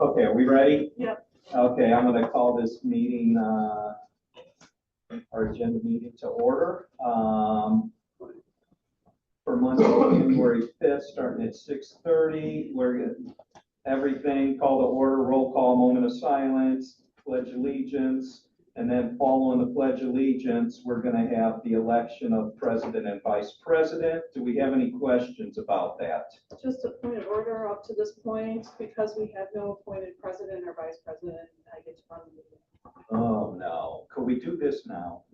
Okay, are we ready? Yep. Okay, I'm going to call this meeting, our agenda meeting to order. For Monday, January 5th, starting at 6:30. We're going to everything, call to order, roll call, moment of silence, pledge allegiance, and then following the pledge allegiance, we're going to have the election of president and vice president. Do we have any questions about that? Just a point of order up to this point, because we have no appointed president or vice president, I get to run the meeting. Oh, no. Could we do this now?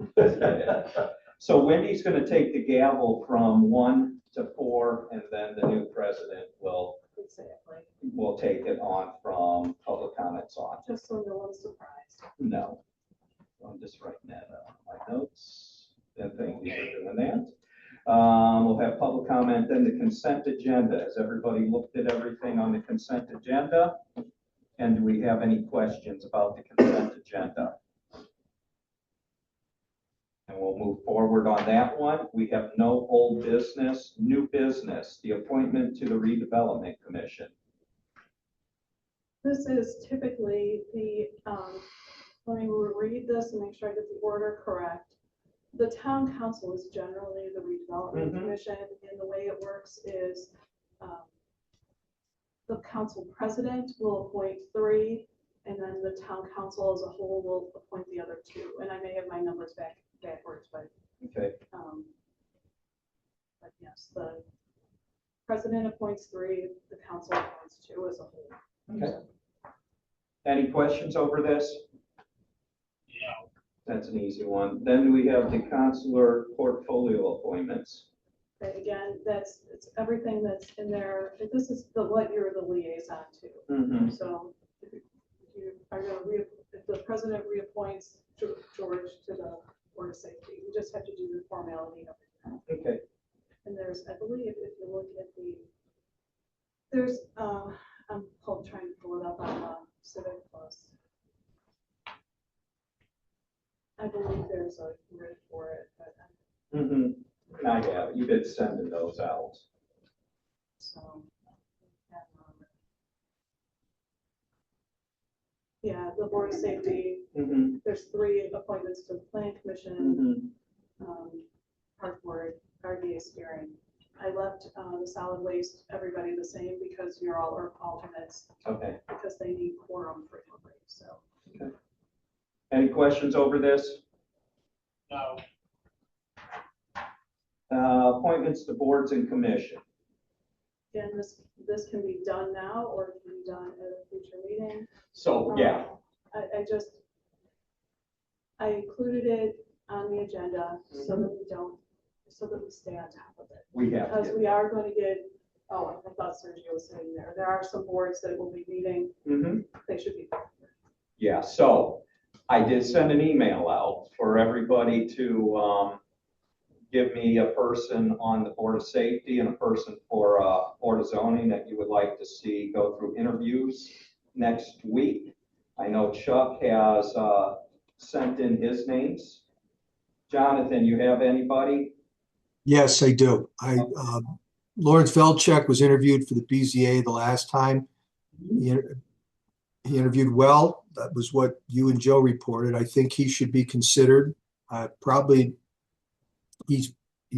So Wendy's going to take the gavel from 1 to 4, and then the new president will take it on from public comments on. Just so no one's surprised. No. I'm just writing that on my notes. And thank you for doing that. We'll have public comment, then the consent agenda. Has everybody looked at everything on the consent agenda? And do we have any questions about the consent agenda? And we'll move forward on that one. We have no old business, new business, the appointment to the redevelopment commission. This is typically the, let me read this and make sure I get the order correct. The town council is generally the redevelopment commission, and the way it works is the council president will appoint 3, and then the town council as a whole will appoint the other 2. And I may have my numbers backwards, but okay. But yes, the president appoints 3, the council appoints 2 as a whole. Okay. Any questions over this? Yeah. That's an easy one. Then we have the consular portfolio appointments. Okay, again, it's everything that's in there. This is what you're the liaison to. Mm-hmm. So if you are going to if the president reappoints George to the Board of Safety, you just have to do the formality of it. Okay. And there's, I believe, if you look at there's, I'm trying to pull it up on Civic Plus. I believe there's a grid for it, but I have. You've been sending those out. so yeah, the Board of Safety. There's 3 appointments to the Planning Commission, Park Board, RDA steering. I left the solid waste everybody the same because you're all alternates. Okay. Because they need quorum frequently. So. Okay. Any questions over this? No. Appointments to boards and commission. Again, this can be done now or it can be done at a future meeting. So yeah. I included it on the agenda so that we stay on top of it. We have because we are going to get. Oh, I thought Sergio was sitting there. There are some boards that will be meeting. They should be. Yeah. So I did send an email out for everybody to give me a person on the Board of Safety and a person for Board of Zoning that you would like to see go through interviews next week. I know Chuck has sent in his names. Jonathan, you have anybody? Yes, I do. Lawrence Velchek was interviewed for the BZA the last time. He interviewed well. That was what you and Joe reported. I think he should be considered. He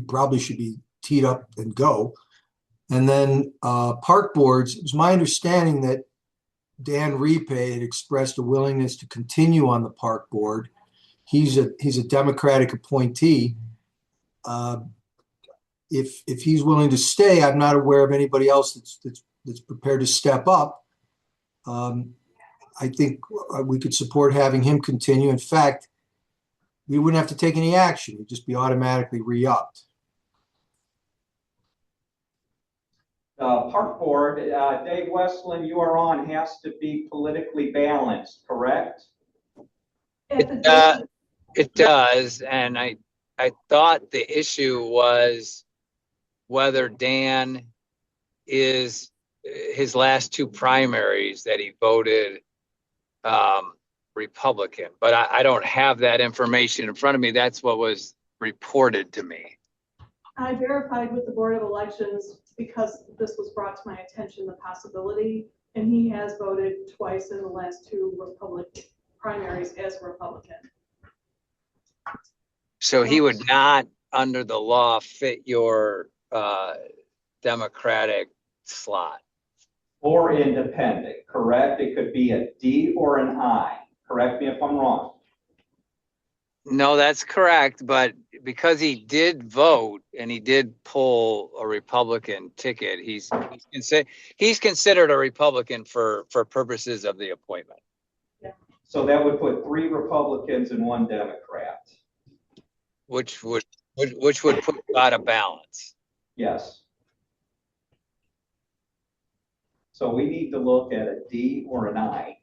probably should be teed up and go. And then park boards, it was my understanding that Dan Repe had expressed a willingness to continue on the park board. He's a Democratic appointee. If he's willing to stay, I'm not aware of anybody else that's prepared to step up. I think we could support having him continue. In fact, we wouldn't have to take any action. It'd just be automatically re-upped. Park Board, Dave Westland, you are on, has to be politically balanced, correct? It does, and I thought the issue was whether Dan is his last 2 primaries that he voted Republican, but I don't have that information in front of me. That's what was reported to me. I verified with the Board of Elections because this was brought to my attention, the possibility, And he has voted twice in the last two primaries as Republican. So he would not, under the law, fit your Democratic slot. Or independent, correct? It could be a D or an I. Correct me if I'm wrong. No, that's correct. But because he did vote and he did pull a Republican ticket, he's considered a Republican for purposes of the appointment. So that would put 3 Republicans and 1 Democrat. Which would put out a balance. Yes. So we need to look at a D or an I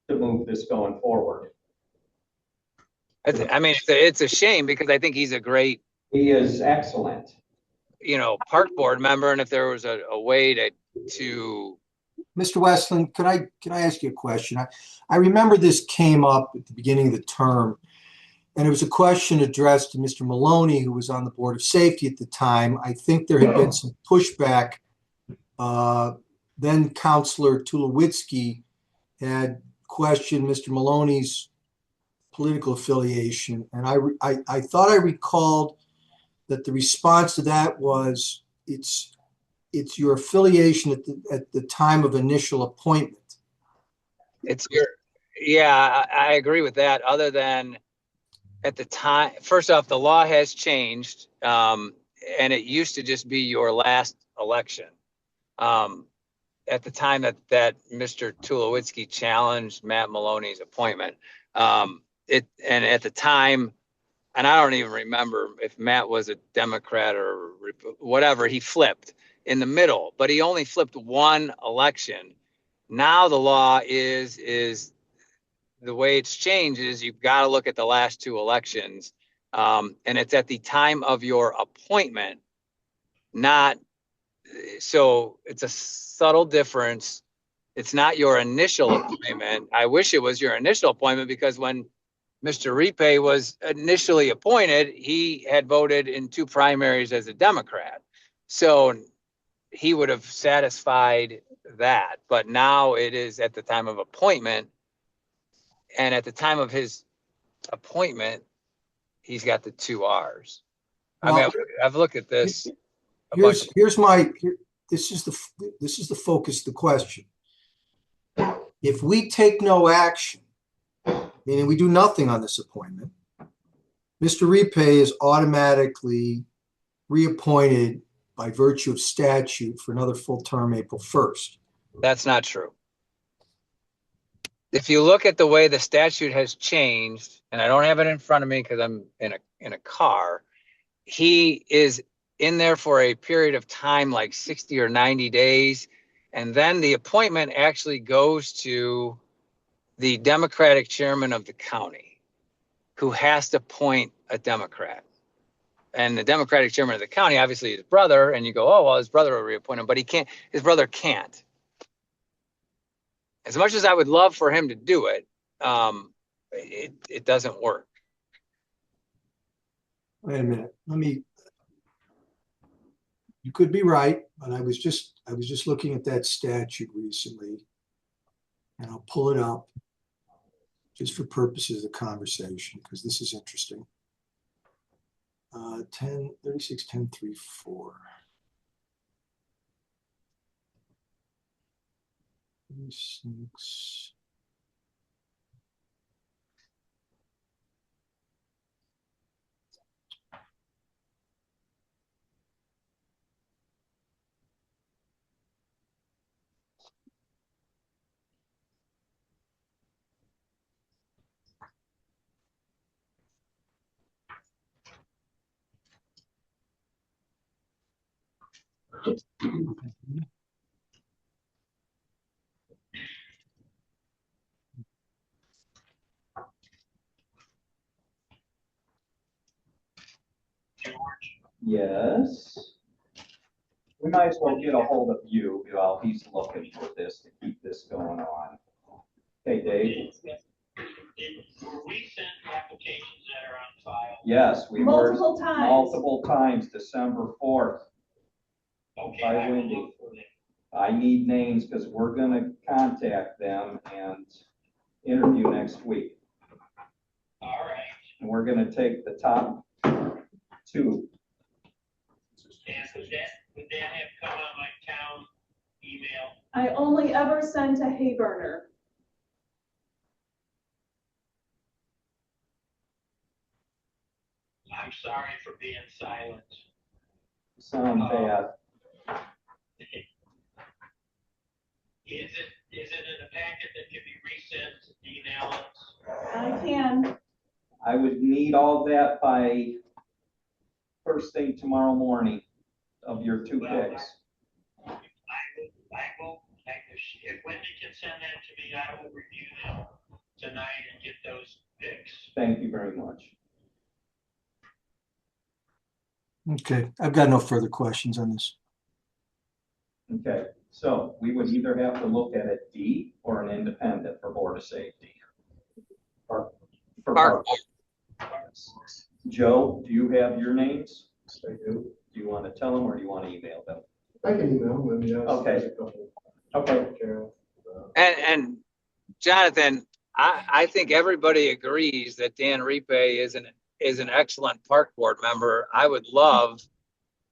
to move this going forward. I mean, it's a shame because I think he's a great. He is excellent. Park board member, and if there was a way to. Mr. Westland, can I ask you a question? I remember this came up at the beginning of the term, and it was a question addressed to Mr. Maloney, who was on the Board of Safety at the time. I think there had been some pushback. Then Councilor Tulowitzki had questioned Mr. Maloney's political affiliation, and I thought I recalled that the response to that was it's your affiliation at the time of initial appointment. I agree with that. Other than at the time, first off, the law has changed, and it used to just be your last election. At the time that Mr. Tulowitzki challenged Matt Maloney's appointment, and at the time, and I don't even remember if Matt was a Democrat or whatever, he flipped in the middle, but he only flipped one election. Now the law is the way it's changed is you've got to look at the last 2 elections, and it's at the time of your appointment, not. So it's a subtle difference. It's not your initial appointment. I wish it was your initial appointment because when Mr. Ripe was initially appointed, he had voted in 2 primaries as a Democrat. So he would have satisfied that. But now it is at the time of appointment. And at the time of his appointment, he's got the 2 R's. Well, I mean, I've looked at this. This is the focus of the question. If we take no action, meaning we do nothing on this appointment, Mr. Ripe is automatically reappointed by virtue of statute for another full term April 1st. That's not true. If you look at the way the statute has changed, and I don't have it in front of me because I'm in a car, he is in there for a period of time like 60 or 90 days, and then the appointment actually goes to the Democratic chairman of the county, who has to appoint a Democrat. And the Democratic chairman of the county, obviously his brother, and you go, oh, well, his brother will reappoint him, but he can't, his brother can't. As much as I would love for him to do it, it doesn't work. Wait a minute. You could be right, but I was just looking at that statute recently, and I'll pull it up just for purposes of the conversation because this is interesting. 36-10-3-4. 36. Yes. We might as well get a hold of you while he's looking for this to keep this going on. Hey, Dave. Were we sent applications that are on file? Yes, we were Multiple times. multiple times, December 4th. Okay, By I will Wendy. look for them. I need names because we're gonna contact them and interview next week. All right. And we're gonna take the top 2. And would that have come on my town email? I only ever send to Hayburner. I'm sorry for being silent. Sound bad. Is it in the packet that can be resent, email it? I can. I would need all that by first thing tomorrow morning of your 2 picks. If Wendy can send that to me, I will review them tonight and get those picks. Thank you very much. Okay, I've got no further questions on this. Okay, so we would either have to look at a D or an independent for Board of Safety. For Park Parks. Joe, do you have your names? I do. Do you want to tell them or do you want to email them? I can email them. Okay. Okay. And Jonathan, I think everybody agrees that Dan Ripe is an excellent park board member. I would love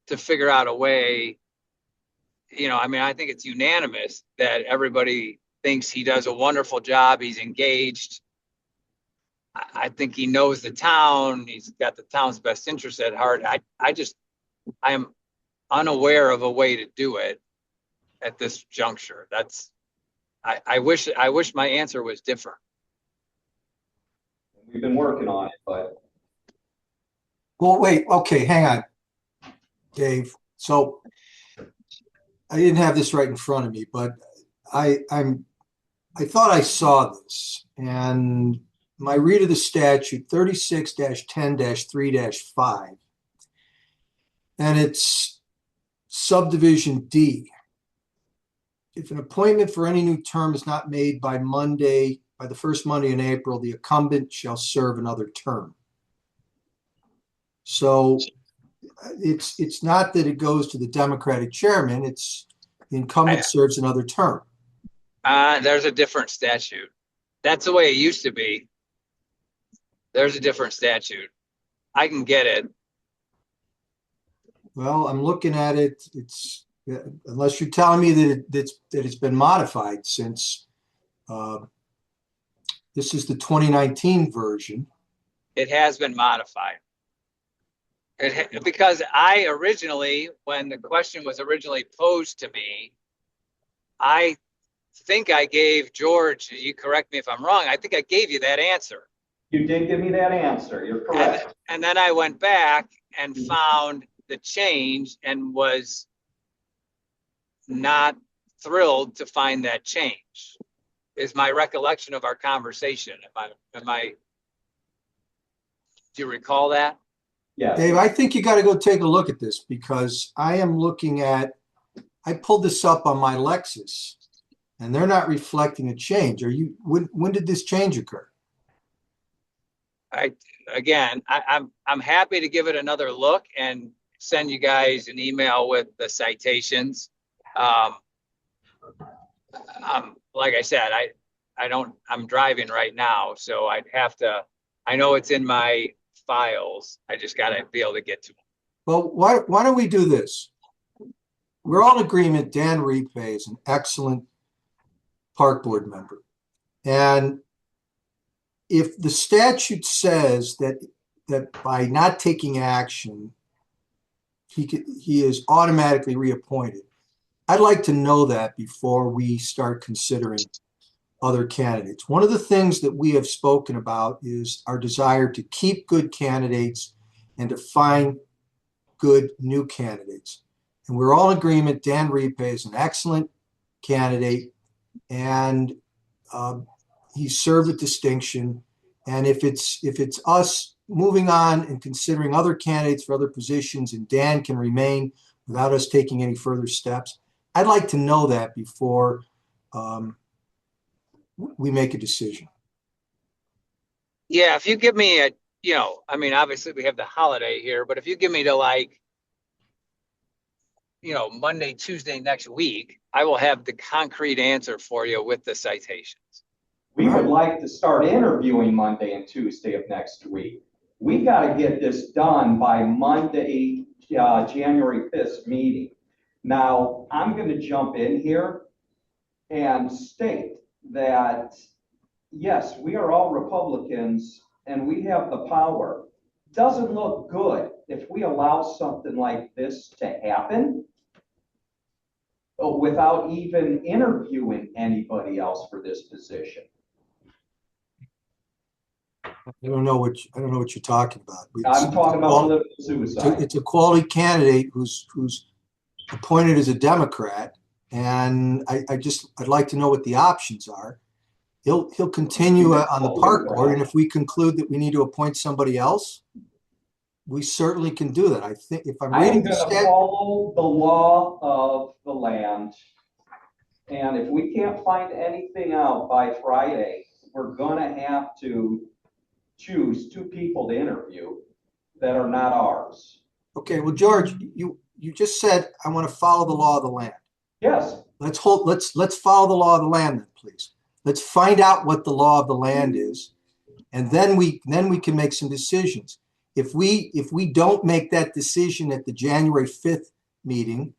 to figure out a way, I mean, I think it's unanimous that everybody thinks he does a wonderful job. He's engaged. I think he knows the town. He's got the town's best interest at heart. I am unaware of a way to do it at this juncture. I wish my answer was different. We've been working on it, but. Well, wait, okay, hang on, Dave. So I didn't have this right in front of me, but I thought I saw this, and my read of the statute 36-10-3-5, and it's subdivision D. If an appointment for any new term is not made by the first Monday in April, the incumbent shall serve another term. So it's not that it goes to the Democratic chairman, it's the incumbent serves another term. There's a different statute. That's the way it used to be. There's a different statute. I can get it. Well, I'm looking at it. It's unless you're telling me that it's been modified since this is the 2019 version. It has been modified. Because I originally, when the question was originally posed to me, I think I gave George, you correct me if I'm wrong, I think I gave you that answer. You did give me that answer. You're correct. And then I went back and found the change and was not thrilled to find that change, is my recollection of our conversation. Do you recall that? Yeah. Dave, I think you got to go take a look at this because I pulled this up on my Lexus and they're not reflecting a change. When did this change occur? I'm happy to give it another look and send you guys an email with the citations. Like I said, I'm driving right now, so I know it's in my files. I just got to be able to get to them. Well, why don't we do this? We're all in agreement Dan Ripe is an excellent park board member. And if the statute says that by not taking action, he is automatically reappointed, I'd like to know that before we start considering other candidates. One of the things that we have spoken about is our desire to keep good candidates and to find good new candidates. And we're all in agreement Dan Ripe is an excellent candidate and he served with distinction. And if it's us moving on and considering other candidates for other positions and Dan can remain without us taking any further steps, I'd like to know that before we make a decision. Yeah, if you give me obviously we have the holiday here, but if you give me to Monday, Tuesday next week, I will have the concrete answer for you with the citations. We would like to start interviewing Monday and Tuesday of next week. We got to get this done by Monday, January 5th meeting. Now, I'm going to jump in here and state that, yes, we are all Republicans and we have the power. Doesn't look good if we allow something like this to happen without even interviewing anybody else for this position. I don't know what you're talking about. I'm talking about political suicide. It's a quality candidate who's appointed as a Democrat, and I'd like to know what the options are. He'll continue on the park board, and if we conclude that we need to appoint somebody else, we certainly can do that. I think if I'm reading the statute, follow the law of the land, and if we can't find anything out by Friday, we're gonna have to choose 2 people to interview that are not ours. Okay, well, George, you just said I want to follow the law of the land. Yes. Let's follow the law of the land then, please. Let's find out what the law of the land is, and then we can make some decisions. If we don't make that decision at the January 5th meeting,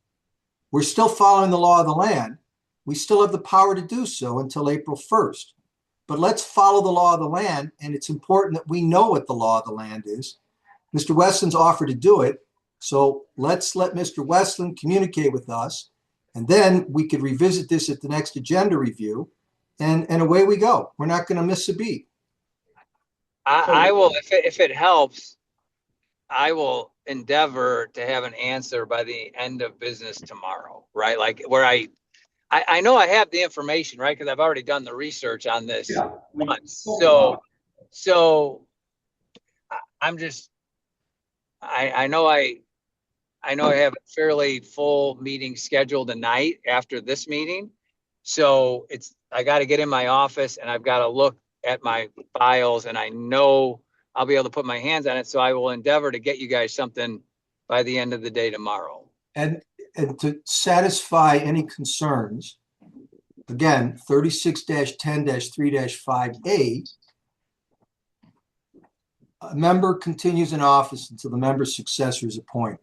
we're still following the law of the land. We still have the power to do so until April 1st. But let's follow the law of the land, and it's important that we know what the law of the land is. Mr. Westland's offered to do it, so let's let Mr. Westland communicate with us, and then we could revisit this at the next agenda review, and away we go. We're not going to miss a beat. I will, if it helps, I will endeavor to have an answer by the end of business tomorrow, right? Like where I know I have the information, right? Because I've already done the research on this. Yeah. So I'm just, I know I have a fairly full meeting scheduled tonight after this meeting. So I got to get in my office and I've got to look at my files, and I know I'll be able to put my hands on it. So I will endeavor to get you guys something by the end of the day tomorrow. And to satisfy any concerns, again, 36-10-3-5A, a member continues in office until the member's successor is appointed.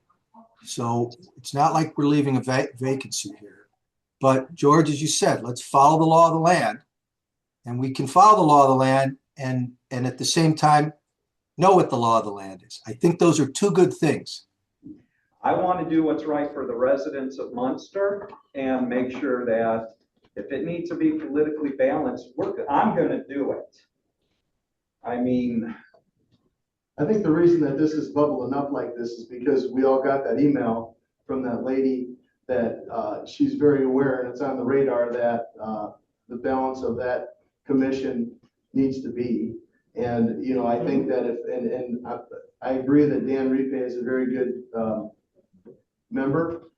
So it's not like we're leaving a vacancy here. But George, as you said, let's follow the law of the land, and we can follow the law of the land and at the same time know what the law of the land is. I think those are 2 good things. I want to do what's right for the residents of Munster and make sure that if it needs to be politically balanced, I'm going to do it. I mean, I think the reason that this is bubbling up like this is because we all got that email from that lady that she's very aware, and it's on the radar, that the balance of that commission needs to be. And, I think that I agree that Dan Ripe is a very good member.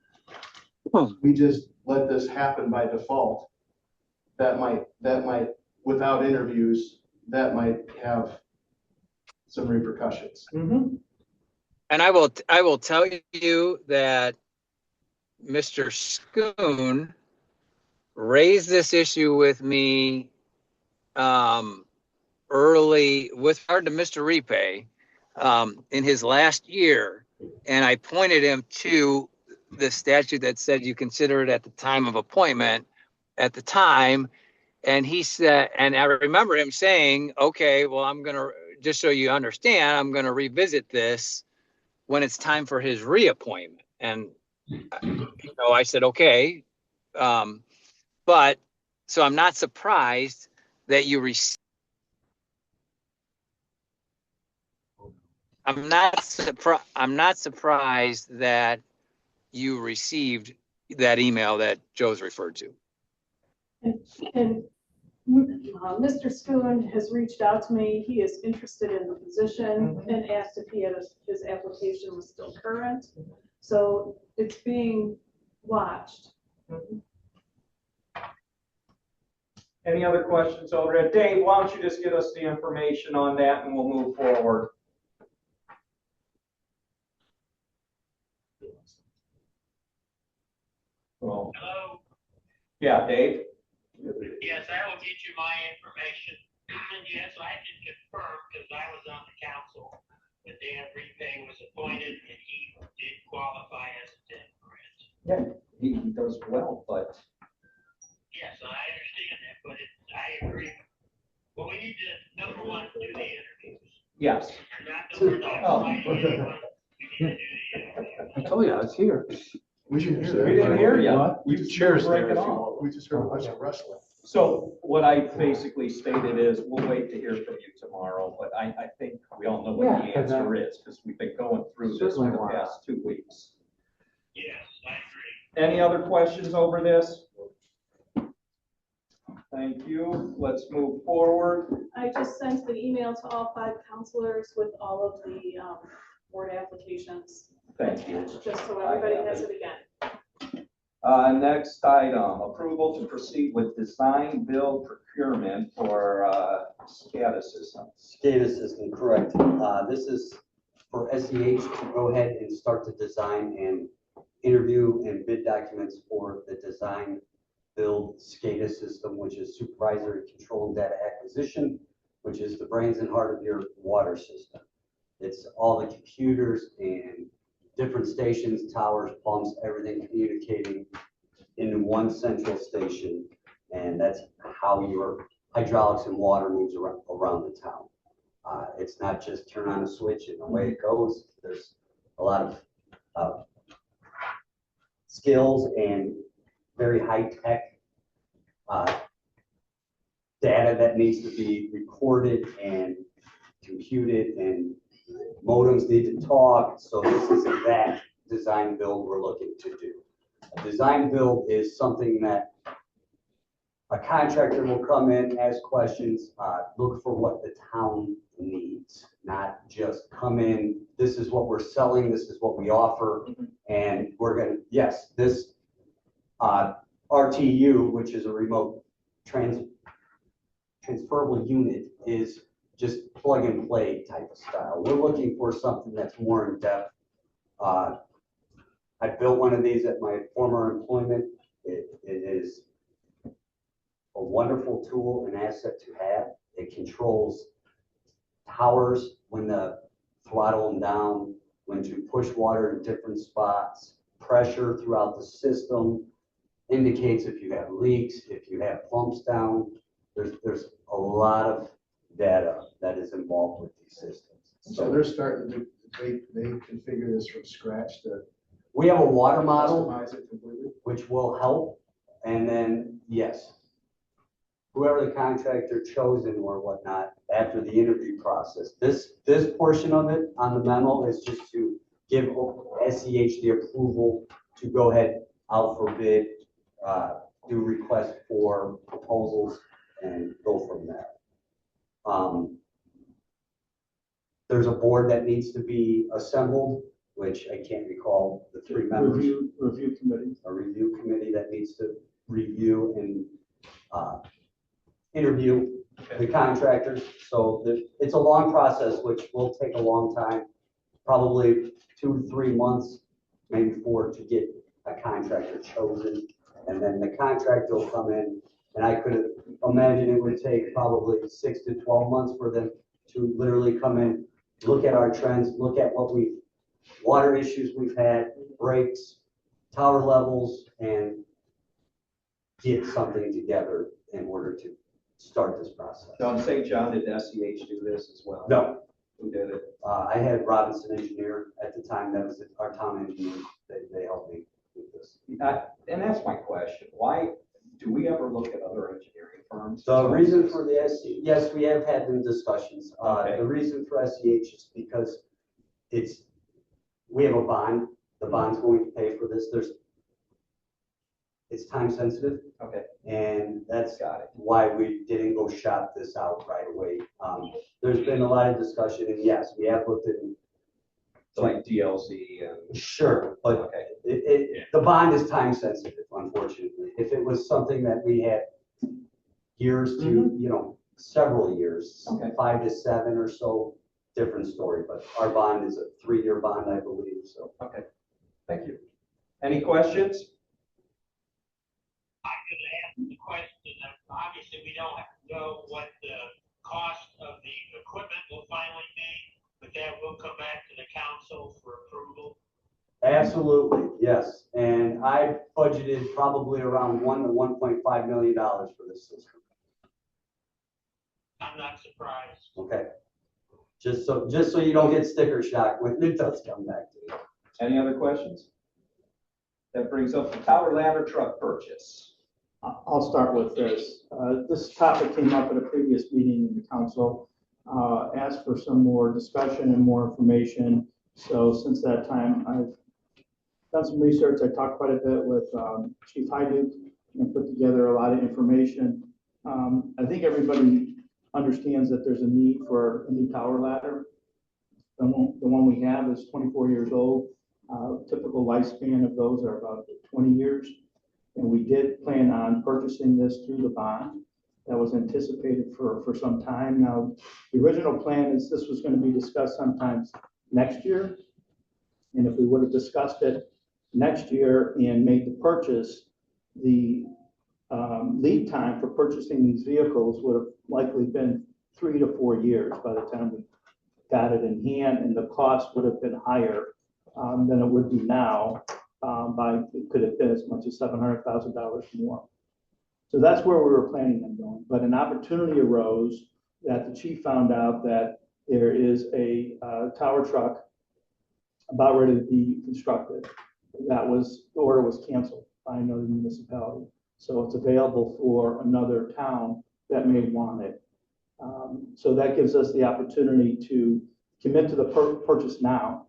We just let this happen by default. That might, without interviews, that might have some repercussions. mm-hmm. And I will tell you that Mr. Schoon raised this issue with me early with regard to Mr. Ripe in his last year, and I pointed him to the statute that said you consider it at the time of appointment at the time, and he said, and I remember him saying, okay, well, I'm going to, just so you understand, I'm going to revisit this when it's time for his reappointment. And I said, okay. But so I'm not surprised that you I'm not surprised that you received that email that Joe's referred to. And Mr. Schoon has reached out to me. He is interested in the position and asked if his application was still current. So it's being watched. Any other questions over there? Dave, why don't you just give us the information on that and we'll move forward. Yeah, Dave? Yes, I will get you my information. And yes, I can confirm, because I was on the council, that Dan Repay was appointed and he did qualify as a TIF grant. Yeah, he does well, but Yes, I understand that, but I agree. Well, we need to, number one, do the interviews. yes. We're not fighting anyone. We need to do the interviews. I told you I was here. We didn't hear that. We didn't hear you. We You just chairs heard break it breaking off. We just heard a bunch of rustling. So what I basically stated is, we'll wait to hear from you tomorrow, but I think we all know what the Yeah, 'cause I- answer is, because we've been going through this for Certainly the why past 2 weeks. Yes, I agree. Any other questions over this? Thank you. Let's move forward. I just sent the email to all 5 counselors with all of the board applications. Thank you. Just so everybody has it again. Next item, approval to proceed with design build procurement for SCADA systems. SCADA system, correct. This is for SEH to go ahead and start the design and interview and bid documents for the design build SCADA system, which is supervisory control and data acquisition, which is the brains and heart of your water system. It's all the computers and different stations, towers, pumps, everything communicating into one central station. And that's how your hydraulics and water moves around the town. It's not just turn on a switch and away it goes. There's a lot of skills and very high-tech data that needs to be recorded and computed, and modems need to talk. So this is that design build we're looking to do. A design build is something that a contractor will come in, ask questions, look for what the town needs, not just come in, this is what we're selling, this is what we offer, and we're gonna, yes, this RTU, which is a remote transferable unit, is just plug and play type of style. We're looking for something that's more in depth. I built one of these at my former employment. It is a wonderful tool and asset to have. It controls towers when to throttle them down, when to push water in different spots, pressure throughout the system, indicates if you have leaks, if you have pumps down. There's a lot of data that is involved with these systems. So they're starting to, they configure this from scratch to We have a water model, customize it completely. which will help. And then, yes, whoever the contractor chosen or whatnot after the interview process. This portion of it on the memo is just to give SEH the approval to go ahead out for bid, do request for proposals, and go from there. There's a board that needs to be assembled, which I can't recall the 3 members. Review committee. A review committee that needs to review and interview the contractors. So it's a long process, which will take a long time, probably 2 to 3 months, maybe 4, to get a contractor chosen. And then the contractor will come in, and I could imagine it would take probably 6 to 12 months for them to literally come in, look at our trends, look at what water issues we've had, breaks, tower levels, and get something together in order to start this process. Don St. John, did SEH do this as well? No, Who did it? I had Robinson Engineer at the time. That was our town engineer. They helped me with this. And that's my question. Why, do we ever look at other engineering firms? The reason for the SEH, yes, we have had them discussions. Okay. The reason for SEH is because we have a bond. The bond's going to pay for this. It's time sensitive. Okay. And that's Got it. why we didn't go shop this out right away. There's been a lot of discussion, and yes, we have looked at. Like DLC and. Sure, but Okay. the bond is time sensitive, unfortunately. If it was something that we had years to, several years, Okay. 5 to 7 or so, different story. But our bond is a 3-year bond, I believe, so. Okay. Thank you. Any questions? I could the question of, obviously, we don't know what the cost of the equipment will finally be, but that will come back to the council for approval. Absolutely, yes. And I budgeted probably around $1 to $1.5 million for this system. I'm not surprised. Okay. Just so you don't get sticker shock when it does come back to you. Any other questions? That brings up the tower ladder truck purchase. I'll start with this. This topic came up at a previous meeting in the council, asked for some more discussion and more information. So since that time, I've done some research. I talked quite a bit with Chief Hyduk and put together a lot of information. I think everybody understands that there's a need for a new tower ladder. The one we have is 24 years old. Typical lifespan of those are about 20 years. And we did plan on purchasing this through the bond that was anticipated for some time. Now, the original plan is this was going to be discussed sometimes next year. And if we would have discussed it next year and made the purchase, the lead time for purchasing these vehicles would have likely been 3 to 4 years by the time we got it in hand, and the cost would have been higher than it would be now. It could have been as much as $700,000 more. So that's where we were planning on going. But an opportunity arose that the chief found out that there is a tower truck about ready to be constructed. The order was canceled by another municipality. So it's available for another town that may want it. So that gives us the opportunity to commit to the purchase now.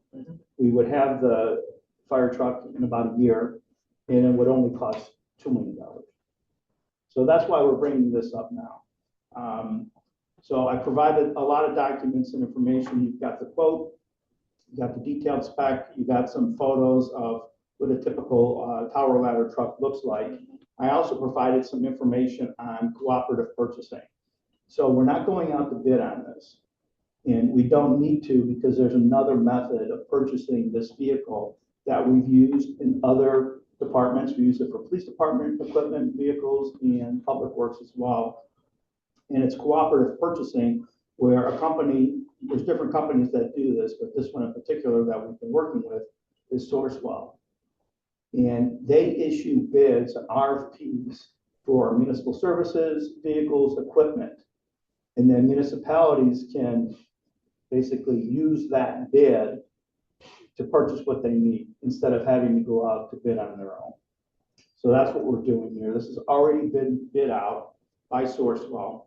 We would have the fire truck in about a year, and it would only cost $2 million. So that's why we're bringing this up now. So I provided a lot of documents and information. You've got the quote, you got the detailed spec, you got some photos of what a typical tower ladder truck looks like. I also provided some information on cooperative purchasing. So we're not going out to bid on this. And we don't need to, because there's another method of purchasing this vehicle that we've used in other departments. We use it for police department equipment, vehicles, and public works as well. And it's cooperative purchasing, where a company, there's different companies that do this, but this one in particular that we've been working with is Sourcewell. And they issue bids, RFPs for municipal services, vehicles, equipment. And then municipalities can basically use that bid to purchase what they need instead of having to go out to bid on their own. So that's what we're doing here. This has already been bid out by Sourcewell.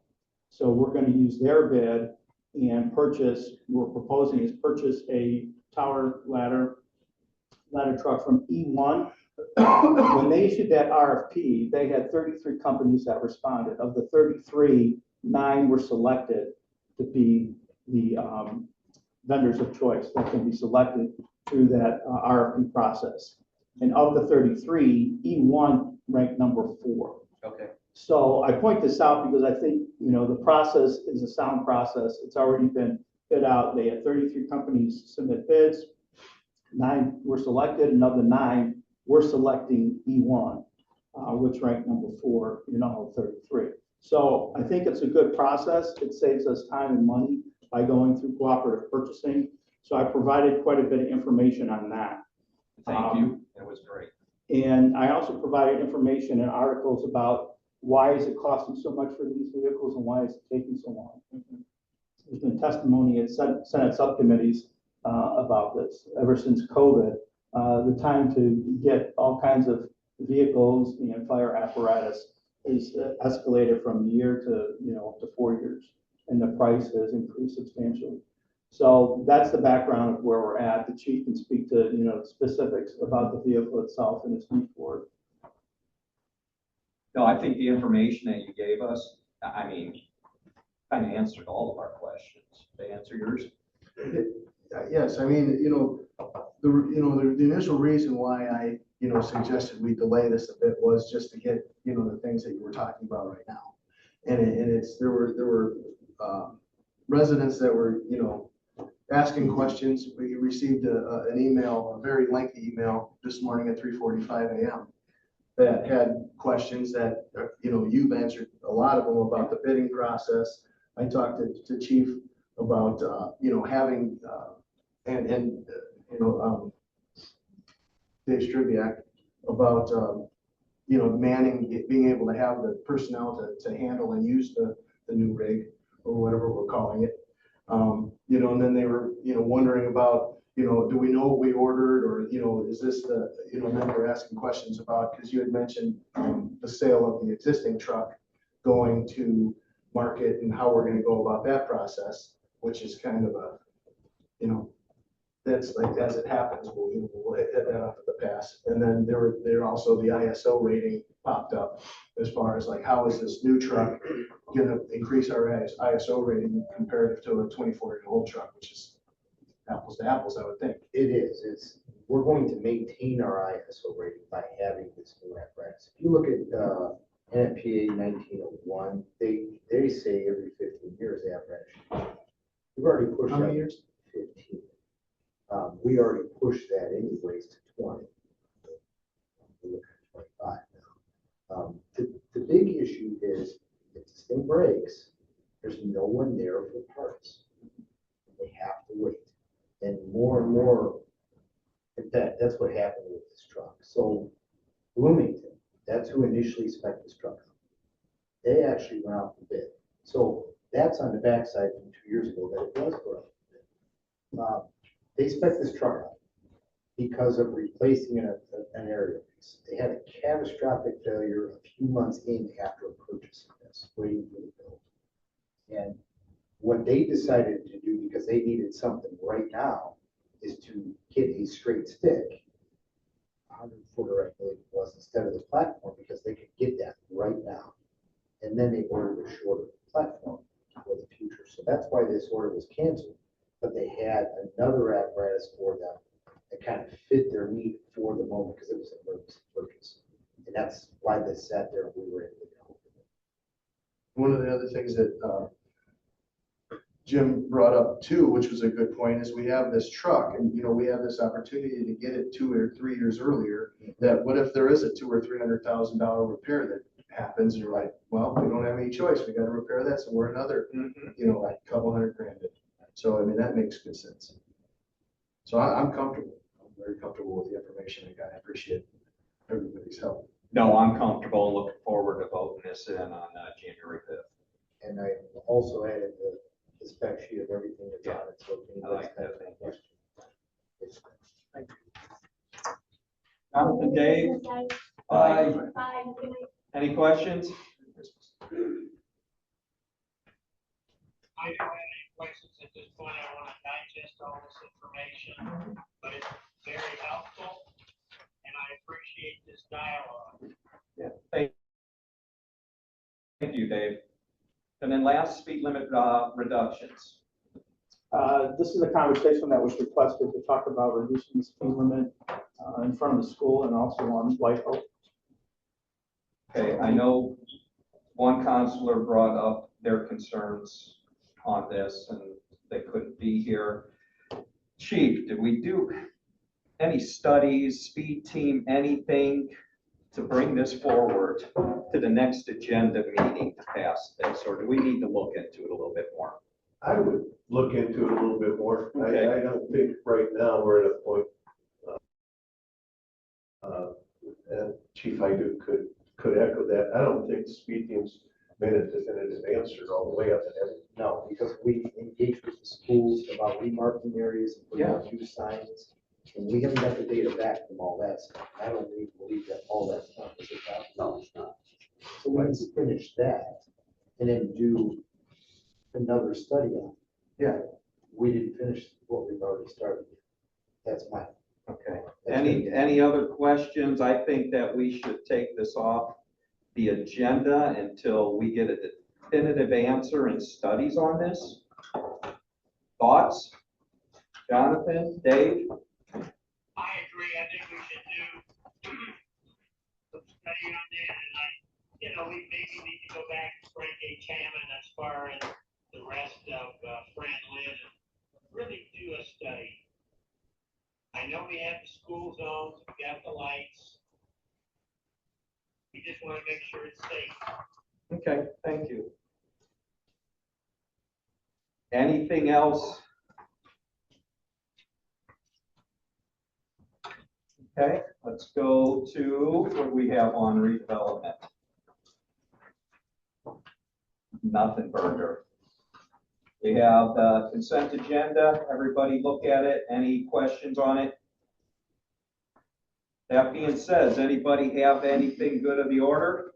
So we're going to use their bid and purchase, we're proposing is purchase a tower ladder truck from E1. When they issued that RFP, they had 33 companies that responded. Of the 33, 9 were selected to be the vendors of choice that can be selected through that RFP process. And of the 33, E1 ranked number 4. Okay. So I point this out because I think, the process is a sound process. It's already been bid out. They had 33 companies submit bids. 9 were selected, and of the 9, we're selecting E1, which ranked number 4 in all 33. So I think it's a good process. It saves us time and money by going through cooperative purchasing. So I provided quite a bit of information on that. Thank you. That was great. And I also provided information and articles about why is it costing so much for these vehicles and why is it taking so long. There's been testimony at Senate subcommittees about this ever since COVID. The time to get all kinds of vehicles and fire apparatus is escalated from a year to 4 years, and the price has increased substantially. So that's the background of where we're at. The chief can speak to specifics about the vehicle itself and its need for it. No, I think the information that you gave us, kind of answered all of our questions. Did they answer yours? Yes, the initial reason why I, suggested we delay this a bit was just to get, the things that you were talking about right now. And there were residents that were, asking questions. We received an email, a very lengthy email this morning at 3:45 a.m. that had questions that, you've answered a lot of them about the bidding process. I talked to Chief about, having, Dave Strubiak about, manning, being able to have the personnel to handle and use the new rig or whatever we're calling it. And then they were, wondering about, do we know what we ordered or, is this the, then they were asking questions about, because you had mentioned the sale of the existing truck going to market and how we're going to go about that process, which is kind of a, that's like, as it happens, we'll hit that off at the pass. And then there also the ISO rating popped up as far as like, how is this new truck going to increase our ISO rating comparative to a 24-year-old truck, which is apples to apples, I would think. It is. We're going to maintain our ISO rating by having this new apparatus. If you look at NFPA 1901, they say every 15 years the apparatus should change. We've already pushed How many that years? 15. We already pushed that anyways to 20. We're looking at 25 now. The big issue is if this thing breaks, there's no one there for parts. They have to wait. And more, in fact, that's what happened with this truck. So Bloomington, that's who initially spec'd this truck out. They actually went out for bid. So that's on the backside from 2 years ago that it was put out for bid. They spec'd this truck out because of replacing an aerial piece. They had a catastrophic failure a few months in after purchasing this, waiting for the build. And what they decided to do, because they needed something right now, is to get a straight stick, 100-footer, I believe it was, instead of the platform, because they could get that right now. And then they ordered a shorter platform for the future. So that's why this order was canceled. But they had another apparatus for them that kind of fit their need for the moment because it was an emergency purchase. And that's why this sat there and we were able to go. One of the other things that Jim brought up too, which was a good point, is we have this truck and, we have this opportunity to get it 2 or 3 years earlier. That what if there is a $200,000 or $300,000 repair that happens and you're like, well, we don't have any choice. We got to repair that. So we're another, like a couple $100,000. So, I mean, that makes good sense. So I'm comfortable. I'm very comfortable with the information I got. I appreciate everybody's help. No, I'm comfortable, looking forward to voting this in on January 5th. And I also added the spec sheet of everything that's on it. So if I like anybody's got that. any questions. Thank you. Jonathan, Dave? Bye. Any questions? I don't have any questions at this point. I want to digest all this information, but it's very helpful, and I appreciate this dialogue. Yeah. Thank you, Dave. And then last, speed limit reductions. This is a conversation that was requested to talk about reducing the speed limit in front of the school and also on White Oak. Okay, I know one counselor brought up their concerns on this and they couldn't be here. Chief, did we do any studies, speed team, anything to bring this forward to the next agenda meeting to pass this, or do we need to look into it a little bit more? I would look into it a little bit more. Okay. I don't think right now we're at a point, and Chief Hyduke could echo that. I don't think speed teams made a definitive answer all the way up to everything. No, because we engaged with the schools about remarking areas and putting up new signs. And we haven't got the data back from all that stuff. I don't really believe that all that stuff is about. No, it's not. So let's finish that and then do another study on it. Yeah. We didn't finish what we've already started. That's my. Okay. Any other questions? I think that we should take this off the agenda until we get a definitive answer and studies on this. Thoughts? Jonathan, Dave? I agree. I think we should do some study on that, and we maybe need to go back to Frank H. Hammond as far as the rest of Franklin and really do a study. I know we have the school zones, we got the lights. just want to make sure it's safe. Okay, thank you. Anything else? Okay, let's go to what do we have on redevelopment. Nothing, Burger. We have the consent agenda. Everybody look at it. Any questions on it? That being said, does anybody have anything good of the order?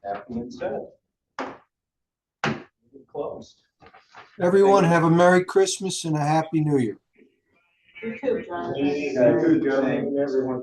That being said, we're closed. Everyone have a Merry Christmas and a Happy New Year. You too, John. Thank you, gentlemen, everyone.